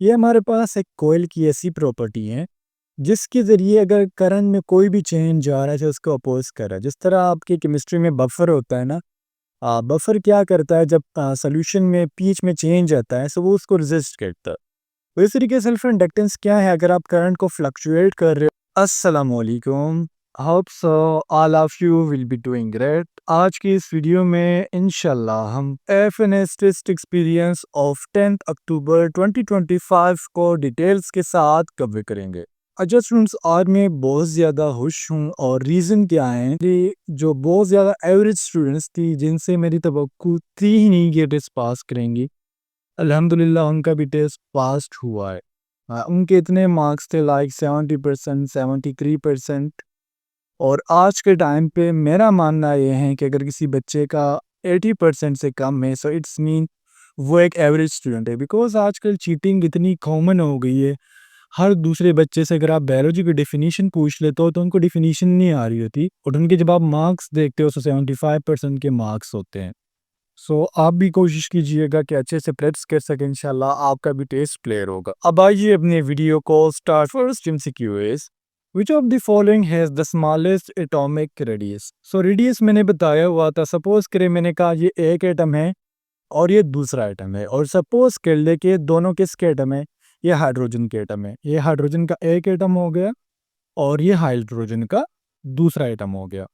ये हमारे पास एक कोयल की ऐसी प्रॉपर्टी है जिसके ज़रिए अगर करंट में कोई भी चेंज आ रहा है तो उसको अपोज़ कर रहा है। जिस तरह आपकी केमिस्ट्री में बफर होता है ना, बफर क्या करता है जब सॉल्यूशन में पीएच में चेंज आता है, सो वो उसको रेज़िस्ट करता है। तो इस तरीके से सेल्फ इंडक्टेंस क्या है अगर आप करंट को फ्लक्चुएट कर रहे हो। अस्सलाम वालेकुम, hope so all of you will be doing great. आज की इस वीडियो में इंशाल्लाह हम एफएनएस टेस्ट एक्सपीरियंस ऑफ 10 अक्टूबर 2025 को डिटेल्स के साथ कवर करेंगे। अच्छा स्टूडेंट्स, आज मैं बहुत ज़्यादा खुश हूँ और रीज़न क्या है कि जो बहुत ज़्यादा एवरेज स्टूडेंट्स थी जिनसे मेरी तवक्कुल थी ही नहीं कि टेस्ट पास करेंगी, अल्हम्दुलिल्लाह उनका भी टेस्ट पास्ड हुआ है। उनके इतने मार्क्स थे लाइक 70%, 73%। और आज के टाइम पे मेरा मानना ये है कि अगर किसी बच्चे का 80% से कम है, सो इट्स मीन वो एक एवरेज स्टूडेंट है। बिकॉज आजकल चीटिंग इतनी कॉमन हो गई है। हर दूसरे बच्चे से अगर आप बायोलॉजी की डेफिनेशन पूछ लेते हो तो उनको डेफिनेशन नहीं आ रही होती, और उनके जब आप मार्क्स देखते हो तो 75% के मार्क्स होते हैं। सो आप भी कोशिश कीजिएगा कि अच्छे से प्रैक्टिस कर सकें, इंशाल्लाह आपका भी टेस्ट क्लियर होगा। अब आइए अपने वीडियो को start. First MCQ is which of the following has the smallest atomic radius. So radius मैंने बताया हुआ था, सपोज करें मैंने कहा ये एक एटम है और ये दूसरा एटम है, और सपोज कर ले कि दोनों किसके एटम है, ये हाइड्रोजन के एटम है। ये हाइड्रोजन का एक एटम हो गया और ये हाइड्रोजन का दूसरा एटम हो गया।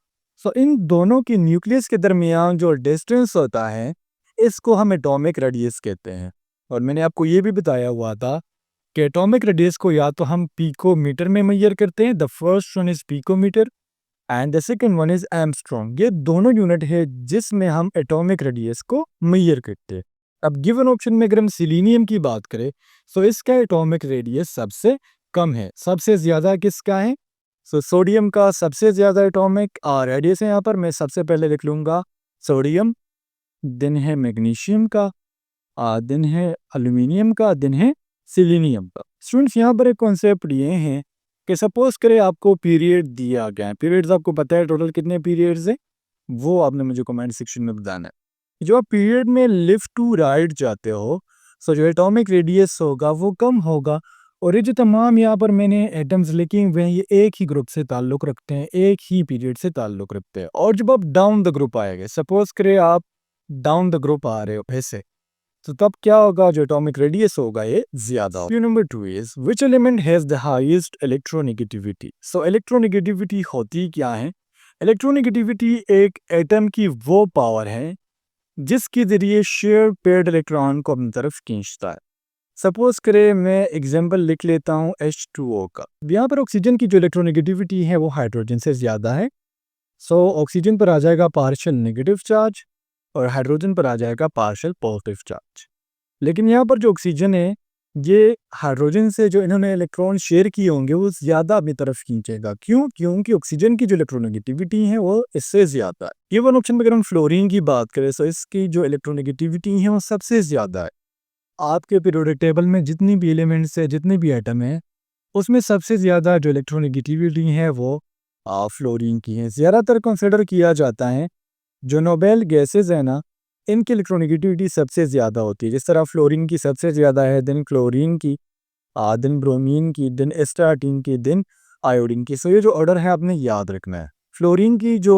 सो इन दोनों की न्यूक्लियस के दरमियान जो डिस्टेंस होता है इसको हम एटॉमिक रेडियस कहते हैं। और मैंने आपको ये भी बताया हुआ था कि एटॉमिक रेडियस को या तो हम पिकोमीटर में मेजर करते हैं, the first one is picometre and the second one is angstrom. ये दोनों यूनिट है जिसमें हम एटॉमिक रेडियस को मेजर करते हैं। अब गिवन ऑप्शन में अगर हम सिलीनियम की बात करें तो इसका एटॉमिक रेडियस सबसे कम है। सबसे ज्यादा किसका है? सोडियम का सबसे ज्यादा एटॉमिक रेडियस है। यहाँ पर मैं सबसे पहले लिख लूंगा सोडियम, दिन है मैग्नीशियम का, दिन है एल्यूमिनियम का, दिन है सिलीनियम का। स्टूडेंट्स, यहाँ पर एक कॉन्सेप्ट ये है कि सपोज करें आपको पीरियड दिया गया है। पीरियड्स आपको पता है टोटल कितने पीरियड्स हैं, वो आपने मुझे कमेंट सेक्शन में बताना है। जो आप पीरियड में लेफ्ट टू राइट जाते हो, सो जो एटॉमिक रेडियस होगा वो कम होगा। और ये जो तमाम यहाँ पर मैंने एटम्स लिखे हुए हैं, ये एक ही ग्रुप से ताल्लुक़ रखते हैं, एक ही पीरियड से ताल्लुक़ रखते हैं। और जब आप डाउन द ग्रुप आएंगे, सपोज करें आप डाउन द ग्रुप आ रहे हो ऐसे, तो तब क्या होगा, जो एटॉमिक रेडियस होगा ये ज्यादा होगा। Number 2 is which element has the highest electronegativity. So electronegativity होती क्या है? इलेक्ट्रोनेगेटिविटी एक एटम की वो पावर है जिसके जरिए शेयर पेयर्ड इलेक्ट्रॉन को अपनी तरफ खींचता है। सपोज करें मैं एग्जांपल लिख लेता हूँ H2O का। यहाँ पर ऑक्सीजन की जो इलेक्ट्रोनेगेटिविटी है वो हाइड्रोजन से ज्यादा है। सो ऑक्सीजन पर आ जाएगा पार्शियल नेगेटिव चार्ज और हाइड्रोजन पर आ जाएगा पार्शियल पॉजिटिव चार्ज। लेकिन यहाँ पर जो ऑक्सीजन है ये हाइड्रोजन से जो इन्होंने इलेक्ट्रॉन शेयर किए होंगे वो ज़्यादा अपनी तरफ खींचेगा। क्यों? क्योंकि ऑक्सीजन की जो इलेक्ट्रोनेगेटिविटी है वो इससे ज़्यादा है। ये वन ऑप्शन में अगर हम फ्लोरीन की बात करें तो इसकी जो इलेक्ट्रोनेगेटिविटी है वो सबसे ज़्यादा है। आपके पीरियोडिक टेबल में जितनी भी एलिमेंट्स है, जितने भी एटम है, उसमें सबसे ज़्यादा जो इलेक्ट्रोनेगेटिविटी है वो फ्लोरीन की है। ज़्यादातर कंसिडर किया जाता है जो नोबेल गैसेज है ना, इनकी इलेक्ट्रोनेगेटिविटी सबसे ज़्यादा होती है। जिस तरह फ्लोरीन की सबसे ज़्यादा है, देन क्लोरीन की, देन ब्रोमीन की, देन एस्टाटीन की, देन आयोडीन की। सो ये जो ऑर्डर है आपने याद रखना है। फ्लोरीन की जो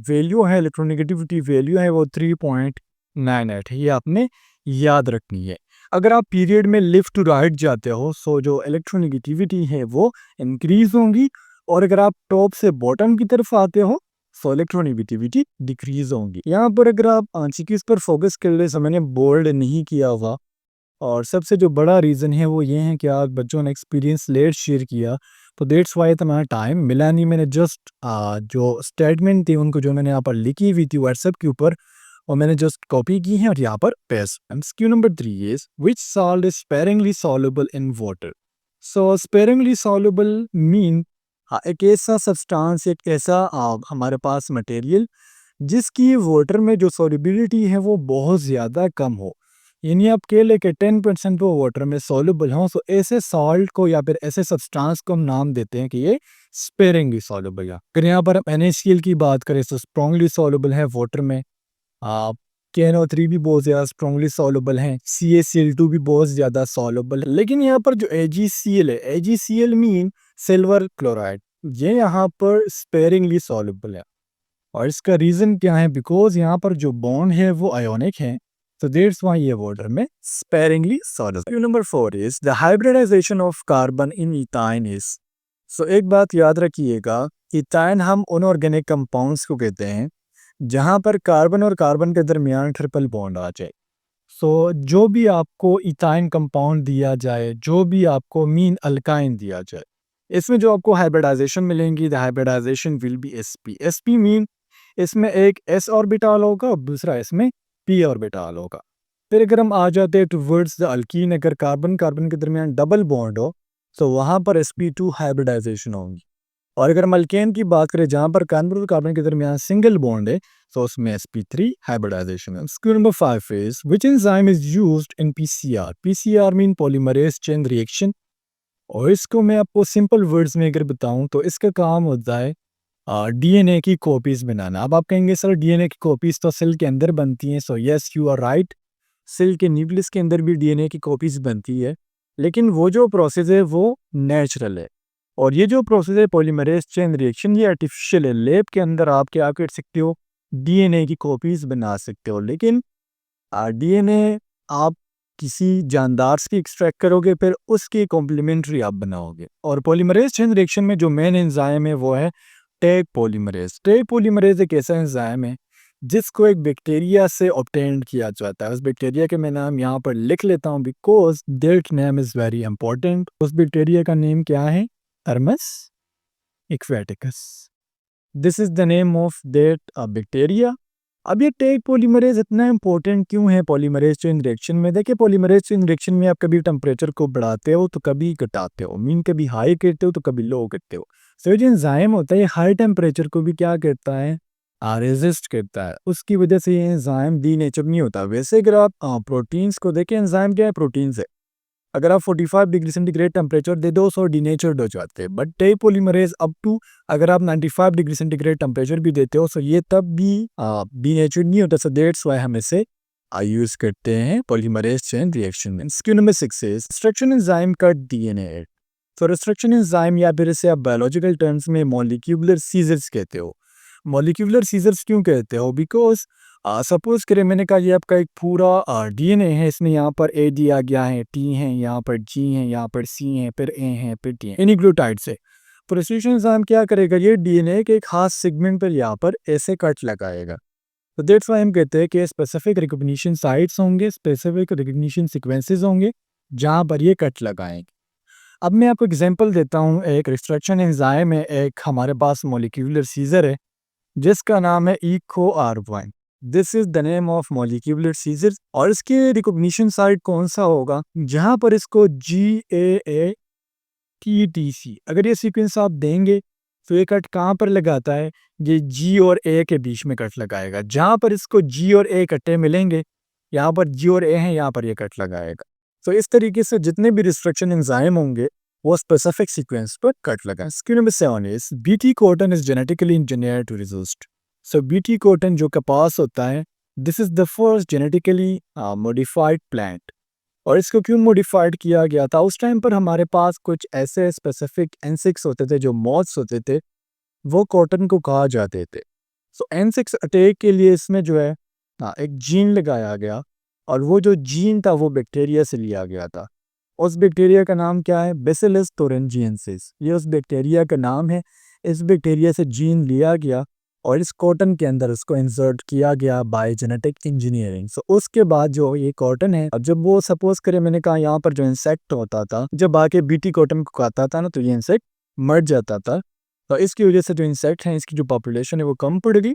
वैल्यू है, इलेक्ट्रोनेगेटिविटी वैल्यू है वो 3.98 है, ये आपने याद रखनी है। अगर आप पीरियड में लेफ्ट टू राइट जाते हो सो जो इलेक्ट्रोनेगेटिविटी है वो इंक्रीज होंगी, और अगर आप टॉप से बॉटम की तरफ आते हो सो इलेक्ट्रोनेगेटिविटी डिक्रीज होंगी। यहाँ पर अगर आप आंशिक पर फोकस कर ले, मैंने बोल्ड नहीं किया हुआ, और सबसे जो बड़ा रीज़न है वो ये है कि आज बच्चों ने एक्सपीरियंस लेट शेयर किया, तो दैट्स वाई तुम्हारा टाइम मिला नहीं। मैंने जस्ट जो स्टेटमेंट थी उनको जो मैंने यहाँ पर लिखी हुई थी व्हाट्सएप के ऊपर, और मैंने जस्ट कॉपी की है और यहाँ पर paste. MCQ number 3 is which salt is sparingly soluble in water. So sparingly soluble mean एक ऐसा सब्सटेंस, एक ऐसा हमारे पास मटेरियल जिसकी वाटर में जो सॉल्युबिलिटी है वो बहुत ज़्यादा कम हो, यानी आप कह ले कि 10% वो वाटर में सॉल्युबल हो। सो ऐसे सॉल्ट को या फिर ऐसे सब्सटेंस को हम नाम देते हैं कि ये स्पेरिंगली सॉल्युबल है। अगर यहाँ पर हम NaCl की बात करें तो स्ट्रांगली सॉल्युबल है वाटर में। KNO3 भी बहुत ज़्यादा स्ट्रॉन्गली सॉल्युबल हैं, CaCl2 भी बहुत ज़्यादा सॉल्युबल है। लेकिन यहाँ पर जो AgCl है, AgCl मीन सिल्वर क्लोराइड, ये यहाँ पर स्पेयरिंगली सॉल्युबल है। और इसका रीज़न क्या है? बिकॉज़ यहाँ पर जो बॉन्ड है वो आयोनिक है, so that's why ये वाटर में sparingly soluble। Number 4 is the hybridization of carbon in ethine is। so एक बात याद रखिएगा, इथाइन हम अनऑर्गेनिक कंपाउंड्स को कहते हैं जहाँ पर कार्बन और कार्बन के दरमियान ट्रिपल बॉन्ड आ जाए। जो भी आपको इथाइन कंपाउंड दिया जाए, जो भी आपको मीन अल्काइन दिया जाए, इसमें जो आपको हाइब्रिडाइजेशन मिलेंगी, the hybridization will be sp mean इसमें एक s ऑर्बिटल होगा और दूसरा इसमें p ऑर्बिटल होगा। फिर अगर हम आ जाते हैं टुवर्ड्स द अल्कीन, अगर कार्बन कार्बन के दरमियान डबल बॉन्ड हो तो वहाँ पर sp2 हाइब्रिडाइजेशन होगी। और अगर हम अल्केन की बात करें जहाँ पर कार्बन और कार्बन के दरमियान सिंगल बॉन्ड है तो उसमें sp3 हाइब्रिडाइजेशन है। Question number 5 is which enzyme is used in PCR. PCR mean polymerase chain reaction. और इसको मैं आपको सिंपल वर्ड्स में अगर बताऊं तो इसका काम होता है डीएनए की कॉपीज बनाना। अब आप कहेंगे सर डीएनए की कॉपीज तो सेल के अंदर बनती हैं, so yes you are right, cell के न्यूक्लियस के अंदर भी डीएनए की कॉपीज बनती है, लेकिन वो जो प्रोसेस है वो नेचुरल है। और ये जो प्रोसेस है पॉलीमरेज चेन रिएक्शन, ये आर्टिफिशियल है। लैब के अंदर आप क्या कर सकते हो, डीएनए की कॉपीज बना सकते हो, लेकिन डीएनए आप किसी जानदार से एक्सट्रैक्ट करोगे फिर उसकी कॉम्प्लीमेंट्री आप बनाओगे। और पॉलीमरेज चेन रिएक्शन में जो मेन एंजाइम है वो है टैग पॉलीमरेज। टैग पॉलीमरेज एक ऐसा एंजाइम है जिसको एक बैक्टीरिया से ऑब्टेन किया जाता है। उस बैक्टीरिया के मैं नाम यहाँ पर लिख लेता हूँ because that name is very important. उस बैक्टीरिया का नेम क्या है? Thermus aquaticus. This is the name of that bacteria. अब ये टैग पॉलीमरेज इतना इंपॉर्टेंट क्यों है पॉलीमरेज चेन रिएक्शन में? देखिए पॉलीमरेज चेन रिएक्शन में आप कभी टेम्परेचर को बढ़ाते हो तो कभी घटाते हो, मीन कभी हाई करते हो तो कभी लो करते हो। सो जो एंजाइम होता है ये हाई टेम्परेचर को भी क्या करता है, रेजिस्ट करता है। उसकी वजह से ये एंजाइम डी नेचर नहीं होता। वैसे अगर आप प्रोटीन्स को देखें, एंजाइम क्या है? प्रोटीन्स है। अगर आप 45 डिग्री सेंटीग्रेड टेम्परेचर दे दो सो डीनेचर्ड हो जाते हैं, but Taq polymerase up to अगर आप 95 डिग्री सेंटीग्रेड टेम्परेचर भी देते हो सो ये तब भी डीनेचर्ड नहीं होता। सो दैट्स व्हाई हम इसे यूज करते हैं पॉलीमरेज चेन रिएक्शन में। Question number 6 is restriction enzyme cut DNA. तो रिस्ट्रक्शन एंजाइम या फिर इसे आप बायोलॉजिकल टर्म्स में मॉलिक्यूलर सीजर्स कहते हो। मॉलिक्यूलर सीजर्स क्यों कहते हो? बिकॉज सपोज करें मैंने कहा ये आपका एक पूरा डीएनए है, इसमें यहाँ पर ए दिया गया है, टी है, यहाँ पर जी है, यहाँ पर सी है, फिर ए है, फिर टी है, न्यूक्लियोटाइड से। तो रिस्ट्रक्शन एंजाइम क्या करेगा, ये डीएनए के एक खास सेगमेंट पर यहाँ पर ऐसे कट लगाएगा। तो दैट्स व्हाई हम कहते हैं कि स्पेसिफिक रिकॉग्निशन साइट्स होंगे, स्पेसिफिक रिकॉग्निशन सीक्वेंसेस होंगे जहाँ पर ये कट लगाएंगे। अब मैं आपको एग्जांपल देता हूँ। एक रिस्ट्रक्शन एंजाइम है, एक हमारे पास मॉलिक्यूलर सीजर है जिसका नाम है EcoR1। This is the name of molecular scissor. और इसके रिकॉग्निशन साइट कौन सा होगा, जहां पर इसको GAATTC अगर ये सीक्वेंस आप देंगे तो ये कट कहाँ पर लगाता है, ये G और A के बीच में कट लगाएगा। जहां पर इसको G और A कट्टे मिलेंगे, यहाँ पर G और A हैं, यहाँ पर ये कट लगाएगा। तो इस तरीके से जितने भी रिस्ट्रक्शन एंजाइम होंगे वो स्पेसिफिक सीक्वेंस पर कट लगाएं। Screen number 7 is BT cotton is genetically engineered to resist. So BT cotton जो कपास होता है, this is the first genetically modified plant. और इसको क्यों मॉडिफाइड किया गया था? उस टाइम पर हमारे पास कुछ ऐसे स्पेसिफिक इंसेक्ट्स होते थे जो मॉथ्स होते थे, वो कॉटन को खा जाते थे। सो इंसेक्ट्स अटैक के लिए इसमें जो है एक जीन लगाया गया, और वो जो जीन था वो बैक्टीरिया से लिया गया था। उस बैक्टीरिया का नाम क्या है? Bacillus thuringiensis। ये उस बैक्टीरिया का नाम है। इस बैक्टीरिया से जीन लिया गया और इस कॉटन के अंदर उसको इंसर्ट किया गया बाय जेनेटिक इंजीनियरिंग। सो उसके बाद जो ये कॉटन है, अब जब वो सपोज करें मैंने कहा यहाँ पर जो इंसेक्ट होता था जब आके BT कॉटन को खाता था ना, तो ये इंसेक्ट मर जाता था। तो इसकी वजह से जो इंसेक्ट हैं इसकी जो पॉपुलेशन है वो कम पड़ गई।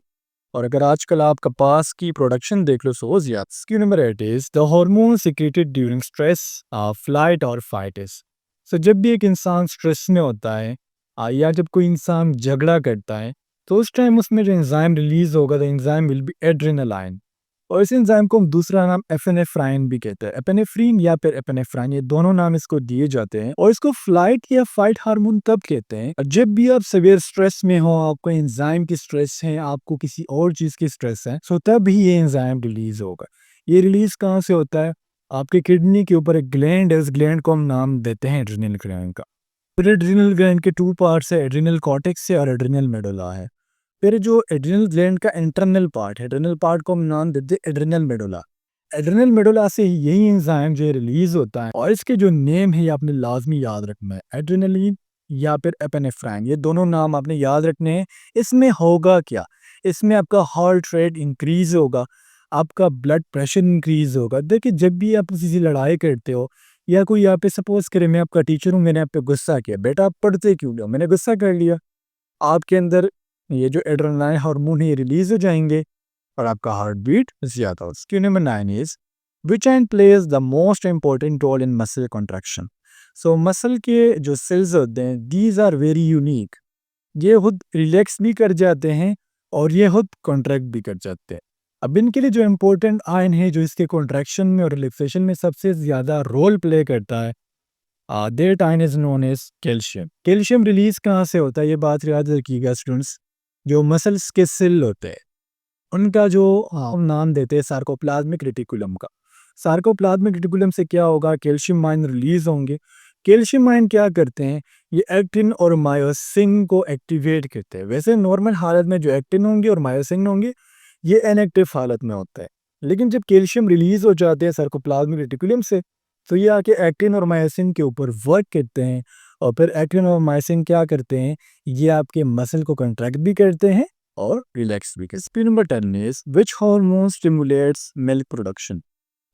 और अगर आजकल आप कपास की प्रोडक्शन देख लो सो ज्यादा। Skew number 8 is the hormone secreted during stress, flight और फाइट इज। सो जब भी एक इंसान स्ट्रेस में होता है या जब कोई इंसान झगड़ा करता है तो उस टाइम उसमें जो एंजाइम रिलीज होगा, the enzyme will be adrenaline. और इस एंजाइम को हम दूसरा नाम एपिनेफ्राइन भी कहते हैं। एपिनेफ्रीन या फिर एपिनेफ्राइन, ये दोनों नाम इसको दिए जाते हैं। और इसको फ्लाइट या फाइट हार्मोन तब कहते हैं जब भी आप सेवियर स्ट्रेस में हो, आपको एंजाइम की स्ट्रेस है, आपको किसी और चीज की स्ट्रेस है, सो तब ही ये एंजाइम रिलीज होगा। ये रिलीज कहाँ से होता है? आपके किडनी के ऊपर एक ग्लैंड है, उस ग्लैंड को हम नाम देते हैं एड्रिनल ग्लैंड का। फिर एड्रिनल ग्लैंड के टू पार्ट्स है, एड्रिनल कॉर्टेक्स है और एड्रिनल मेडुला है। फिर जो एड्रिनल ग्लैंड का इंटरनल पार्ट है, एड्रिनल पार्ट को हम नाम देते हैं एड्रिनल मेडुला। एड्रिनल मेडुला से ही यही एंजाइम जो रिलीज होता है, और इसके जो नेम है ये आपने लाजमी याद रखना है, एड्रेनलिन या फिर एपिनेफ्राइन, ये दोनों नाम आपने याद रखने हैं। इसमें होगा क्या? इसमें आपका हार्ट रेट इंक्रीज होगा, आपका ब्लड प्रेशर इंक्रीज होगा। देखिए, जब भी आप किसी से लड़ाई करते हो या कोई यहाँ पे सपोज करे मैं आपका टीचर हूँ, मैंने आप पे गुस्सा किया, बेटा आप पढ़ते क्यों हो? मैंने गुस्सा कर लिया, आपके अंदर ये जो एड्रेनालाइन हार्मोन है ये रिलीज हो जाएंगे और आपका हार्ट बीट ज्यादा हो। क्यों? Number 9 is which and plays the most important role in muscle contraction. So muscle के जो सेल्स होते हैं, दीज आर वेरी यूनिक। ये खुद रिलैक्स भी कर जाते हैं और ये खुद कॉन्ट्रैक्ट भी कर जाते हैं। अब इनके लिए जो इम्पोर्टेंट आयन है जो इसके कॉन्ट्रैक्शन में और रिलैक्सेशन में सबसे ज़्यादा रोल प्ले करता है, that ion is known as calcium. Calcium release कहाँ से होता है? ये बात याद रखिएगा स्टूडेंट्स। जो मसल्स के सेल होते हैं उनका जो हम नाम देते हैं सार्कोप्लाज्मिक रेटिकुलम का। सार्कोप्लाज्मिक रेटिकुलम से क्या होगा? कैल्शियम आयन रिलीज होंगे। कैल्शियम आयन क्या करते हैं? ये एक्टिन और मायोसिन को एक्टिवेट करते हैं। वैसे नॉर्मल हालत में जो एक्टिन होंगे और मायोसिन होंगे ये इनएक्टिव हालत में होता है, लेकिन जब कैल्शियम रिलीज हो जाते हैं सार्कोप्लाज्मिक रेटिकुलम से, तो ये आके एक्टिन और मायोसिन के ऊपर वर्क करते हैं। और फिर एक्टिन और मायोसिन क्या करते हैं? ये आपके मसल को कंट्रैक्ट भी करते हैं और रिलैक्स भी करते हैं। Number 10 is which hormone stimulates milk production.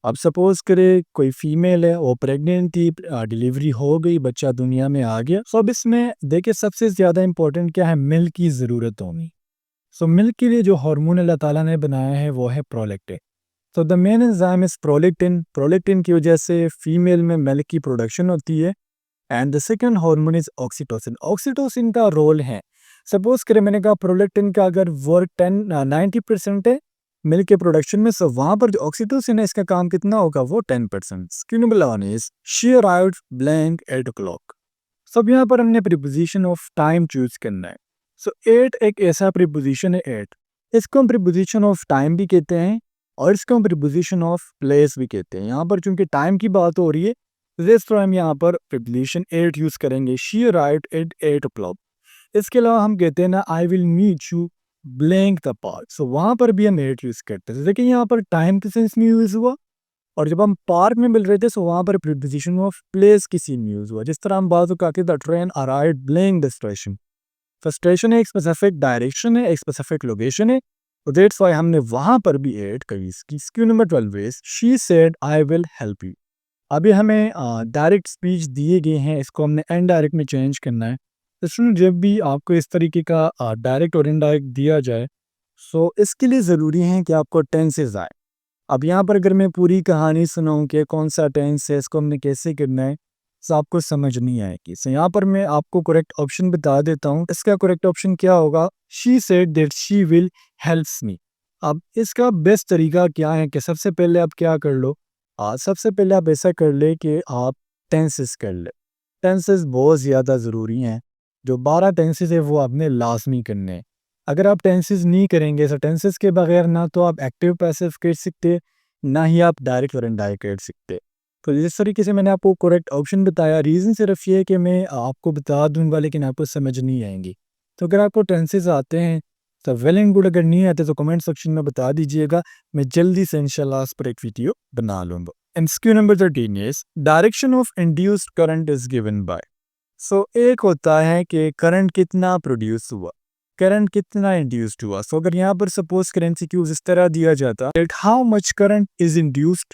अब सपोज करे कोई फीमेल है, वो प्रेग्नेंट थी, डिलीवरी हो गई, बच्चा दुनिया में आ गया। सो अब इसमें देखिए सबसे ज़्यादा इंपॉर्टेंट क्या है? मिल्क की ज़रूरत होनी। सो मिल्क के लिए जो हार्मोन अल्लाह ताला ने बनाया है वो है प्रोलैक्टिन। तो the main enzyme is prolactin. Prolactin की वजह से फीमेल में मिल्क की प्रोडक्शन होती है। And the second hormone is oxytocin. Oxytocin का रोल है, सपोज करें मैंने कहा प्रोलैक्टिन का अगर वर्क 90% है मिल्क के प्रोडक्शन में, सो वहां पर जो ऑक्सीटोसिन है इसका काम कितना होगा? वो 10%। Number 11 is she arrived blank 8 o'clock। सब यहाँ पर हमने प्रीपोजिशन ऑफ टाइम चूज करना है। सो 8 एक ऐसा प्रीपोजिशन है 8, इसको हम प्रीपोजिशन ऑफ टाइम भी कहते हैं और इसको हम प्रीपोजिशन ऑफ प्लेस भी कहते हैं। यहाँ पर चूंकि टाइम की बात हो रही है, इस तरह हम यहाँ पर प्रीपोजिशन 8 यूज करेंगे, शी अराइव्ड एट 8 o'clock। इसके अलावा हम कहते हैं ना I will meet you blank the park, so वहां पर भी हम 8 यूज करते हैं। देखिए यहाँ पर टाइम के सेंस में यूज हुआ, और जब हम पार्क में मिल रहे थे सो वहां पर प्रीपोजिशन ऑफ प्लेस की सीन में यूज हुआ। जिस तरह हम बात करके the train arrived blank the station. तो स्टेशन है, एक स्पेसिफिक डायरेक्शन है, एक स्पेसिफिक लोकेशन है, तो दैट्स व्हाई हमने वहां पर भी ऐड करी इसकी। Q number 12 is she said I will help you. अभी हमें डायरेक्ट स्पीच दिए गए हैं, इसको हमने इनडायरेक्ट में चेंज करना है। तो स्टूडेंट जब भी आपको इस तरीके का डायरेक्ट और इनडायरेक्ट दिया जाए, सो इसके लिए ज़रूरी है कि आपको टेंसेस आए। अब यहाँ पर अगर मैं पूरी कहानी सुनाऊँ कि कौन सा टेंस है, इसको हमने कैसे करना है, तो आपको समझ नहीं आएगी। सो यहाँ पर मैं आपको करेक्ट ऑप्शन बता देता हूँ। इसका करेक्ट ऑप्शन क्या होगा? She said that she will helps me. अब इसका बेस्ट तरीका क्या है कि सबसे पहले आप क्या कर लो, सबसे पहले आप ऐसा कर ले कि आप टेंसेस कर ले। टेंसेस बहुत ज़्यादा ज़रूरी हैं। जो 12 टेंसेस है वो आपने लाजमी करने हैं। अगर आप टेंसेस नहीं करेंगे, तो टेंसेस के बगैर ना तो आप एक्टिव पैसिव कर सकते, ना ही आप डायरेक्ट और इनडायरेक्ट कर सकते। तो जिस तरीके से मैंने आपको करेक्ट ऑप्शन बताया, रीज़न सिर्फ ये है कि मैं आपको बता दूंगा लेकिन आपको समझ नहीं आएंगी। तो अगर आपको टेंसेस आते हैं तो वेल एंड गुड, अगर नहीं आते तो कमेंट सेक्शन में बता दीजिएगा, मैं जल्दी से इंशाल्लाह इस पर एक वीडियो बना लूँगा। MCQ number 13 is direction of induced current is given by. So एक होता है कि करंट कितना प्रोड्यूस हुआ, करंट कितना इंड्यूस्ड हुआ। सो अगर यहाँ पर सपोज करेंसी क्यूज इस तरह दिया जाता that how much current is induced,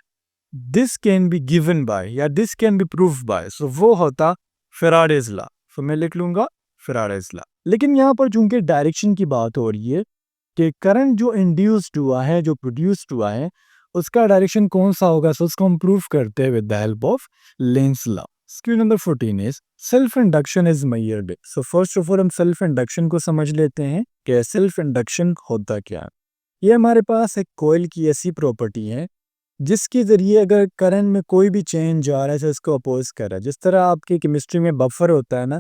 this can be given by या this can be prove by, so वो होता फैराडेज लॉ। सो मैं लिख लूंगा फैराडेज लॉ। लेकिन यहाँ पर चूंकि डायरेक्शन की बात हो रही है कि करंट जो इंड्यूस्ड हुआ है, जो प्रोड्यूस्ड हुआ है, उसका डायरेक्शन कौन सा होगा, सो उसको हम प्रूव करते हैं with the help of Lenz law. Skew number 14 is self induction is measured. So first of all हम सेल्फ इंडक्शन को समझ लेते हैं कि सेल्फ इंडक्शन होता क्या है। ये हमारे पास एक कोयल की ऐसी प्रॉपर्टी है जिसके ज़रिए अगर करंट में कोई भी चेंज आ रहा है तो उसको अपोज़ कर रहा है। जिस तरह आपकी केमिस्ट्री में बफर होता है ना,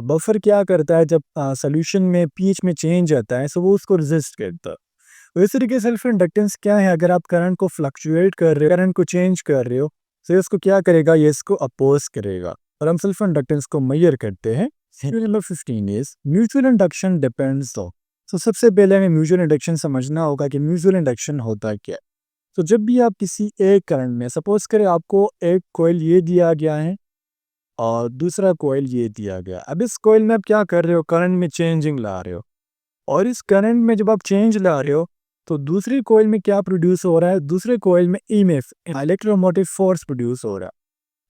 बफर क्या करता है जब सॉल्यूशन में पीएच में चेंज आता है, सो वो उसको रेज़िस्ट करता है। तो इस तरीके से सेल्फ इंडक्टेंस क्या है, अगर आप करंट को फ्लक्चुएट कर रहे हो, करंट को चेंज कर रहे हो, तो इसको क्या करेगा, ये इसको अपोज़ करेगा और हम सेल्फ इंडक्टेंस को मेजर करते हैं। Number 15 is mutual induction depends on. तो सबसे पहले हमें म्यूचुअल इंडक्शन समझना होगा कि म्यूचुअल इंडक्शन होता क्या है। तो जब भी आप किसी एक करंट में, सपोज़ करें आपको एक कॉइल ये दिया गया है और दूसरा कॉइल ये दिया गया। अब इस कॉइल में आप क्या कर रहे हो, करंट में चेंजिंग ला रहे हो और इस करंट में जब आप चेंज ला रहे हो तो दूसरी कॉइल में क्या प्रोड्यूस हो रहा है, दूसरे कॉइल में ईएमएफ, इलेक्ट्रोमोटिव फोर्स प्रोड्यूस हो रहा है।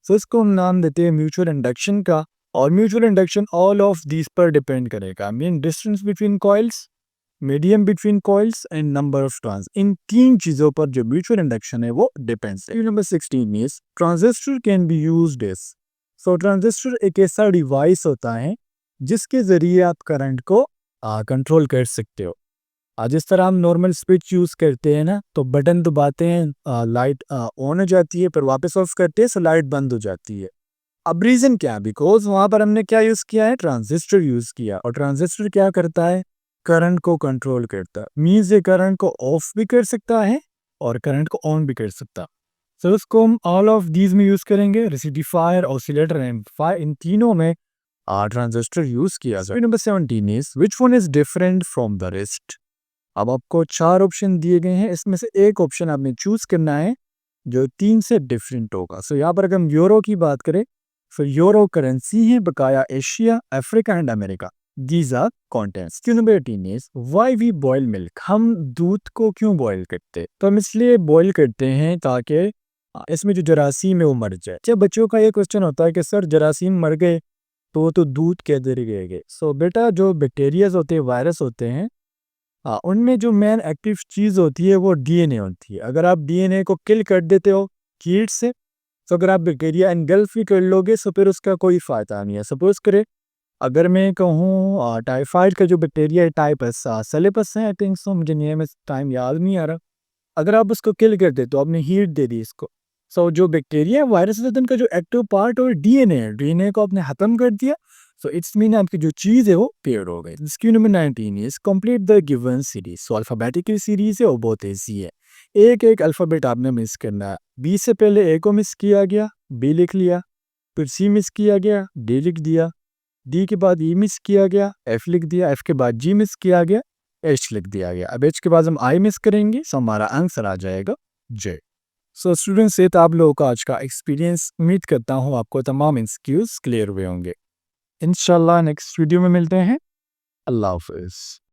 सो इसको हम नाम देते हैं म्यूचुअल इंडक्शन का। और mutual induction all of these पर डिपेंड करेगा, mean distance between coils, medium between coils and number of turns. इन तीन चीज़ों पर जो म्यूचुअल इंडक्शन है वो डिपेंड्स है। Number 16 is transistor can be used as. So transistor एक ऐसा डिवाइस होता है जिसके ज़रिए आप करंट को कंट्रोल कर सकते हो। जिस तरह हम नॉर्मल स्विच यूज़ करते हैं ना, तो बटन दबाते हैं, लाइट ऑन हो जाती है, फिर वापस ऑफ करते हैं, सो लाइट बंद हो जाती है। अब रीज़न क्या है, बिकॉज वहाँ पर हमने क्या यूज़ किया है, ट्रांजिस्टर यूज़ किया। और ट्रांजिस्टर क्या करता है, करंट को कंट्रोल करता है। मीन्स ये करंट को ऑफ भी कर सकता है और करंट को ऑन भी कर सकता है। सो उसको हम ऑल ऑफ दीज में यूज़ करेंगे, रेक्टिफायर, ऑसिलेटर, एम्पलीफायर, इन तीनों में ट्रांजिस्टर यूज़ किया जाए। Number 17 is which one is different from the rest. अब आपको 4 ऑप्शन दिए गए हैं, इसमें से एक ऑप्शन आपने चूज़ करना है जो 3 से डिफरेंट होगा। सो यहाँ पर अगर हम यूरो की बात करें, फिर यूरो करेंसी है, बकाया Asia, Africa and America. These are continents. क्यों number 18 is why we boil milk. हम दूध को क्यों बॉयल करते हैं, तो हम इसलिए बॉयल करते हैं ताकि इसमें जो जरासीम है वो मर जाए। जब बच्चों का ये क्वेश्चन होता है कि सर जरासीम मर गए तो दूध कैसे रह गए। सो बेटा, जो बैक्टीरियाज होते हैं, वायरस होते हैं, उनमें जो मेन एक्टिव चीज़ होती है वो डीएनए होती है। अगर आप डीएनए को किल कर देते हो कीट से, तो अगर आप बैक्टीरिया एनगल्फ भी कर लोगे तो फिर उसका कोई फ़ायदा नहीं है। सपोज़ करें, अगर मैं कहूँ टाइफाइड का जो बैक्टीरिया है, टाइपस सेलेपस है आई थिंक सो, मुझे नेम इस टाइम याद नहीं आ रहा। अगर आप उसको किल कर देते हो, आपने हीट दे दी इसको, सो जो बैक्टीरिया वायरस है उनका जो एक्टिव पार्ट और डीएनए है, डीएनए को आपने खत्म कर दिया। सो इट्स मीन आपकी जो चीज़ है वो पेड़ हो गई। Q number 19 is complete the given series. So alphabetical series है और बहुत ईजी है। एक एक अल्फ़ाबेट आपने मिस करना है। बी से पहले ए को मिस किया गया, बी लिख लिया, फिर सी मिस किया गया, डी लिख दिया, डी के बाद ई मिस किया गया, एफ लिख दिया, एफ के बाद जी मिस किया गया, एच लिख दिया गया। अब एच के बाद हम आई मिस करेंगे, सो हमारा आंसर आ जाएगा जे। सो स्टूडेंट्स, ये तो आप लोगों का आज का एक्सपीरियंस। उम्मीद करता हूँ आपको तमाम इंस्क्यूज क्लियर हुए होंगे। इंशाल्लाह नेक्स्ट वीडियो में मिलते हैं। अल्लाह हाफ़िज़।